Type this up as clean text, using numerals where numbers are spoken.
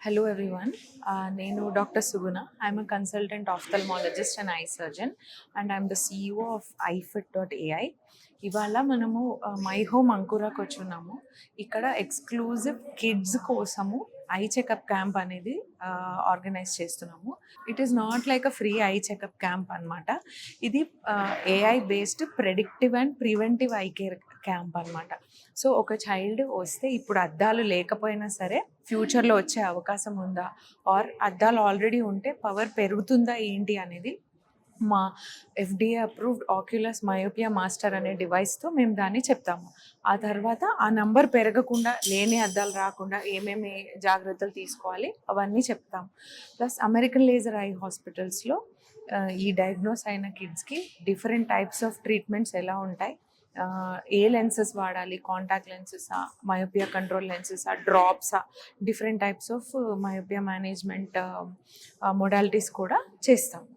Hello everyone. Nenu Dr. Suguna. I'm a consultant ophthalmologist and eye surgeon, and I'm the CEO of iFit.ai. ఇవాళ మనము my home అంకురాకి వచ్చున్నాము. ఇక్కడ exclusive kids కోసము eye checkup camp అనేది organise చేస్తున్నాము. It is not like a free eye checkup camp అనమాట. ఇది AI based predictive and preventive I care camp అనమాట. So ఒక చైల్డ్ వస్తే ఇప్పుడు అద్దాలు లేకపోయినా సరే ఫ్యూచర్లో వచ్చే అవకాశం ఉందా, ఆర్ అద్దాలు ఆల్రెడీ ఉంటే పవర్ పెరుగుతుందా ఏంటి అనేది మా FDA approved Oculus myopia master అనే డివైస్తో మేము దాన్ని చెప్తాము. ఆ తర్వాత ఆ నంబర్ పెరగకుండా, లేని అద్దాలు రాకుండా ఏమేమి జాగ్రత్తలు తీసుకోవాలి అవన్నీ చెప్తాం. ప్లస్ అమెరికన్ లేజర్ ఐ హాస్పిటల్స్లో ఈ డయాగ్నోస్ అయిన కిడ్స్కి డిఫరెంట్ టైప్స్ ఆఫ్ ట్రీట్మెంట్స్ ఎలా ఉంటాయి, ఏ లెన్సెస్ వాడాలి, కాంటాక్ట్ లెన్సెసా, మయోపియా కంట్రోల్ లెన్సెసా, డ్రాప్సా, different types of myopia management modalities కూడా చేస్తాం.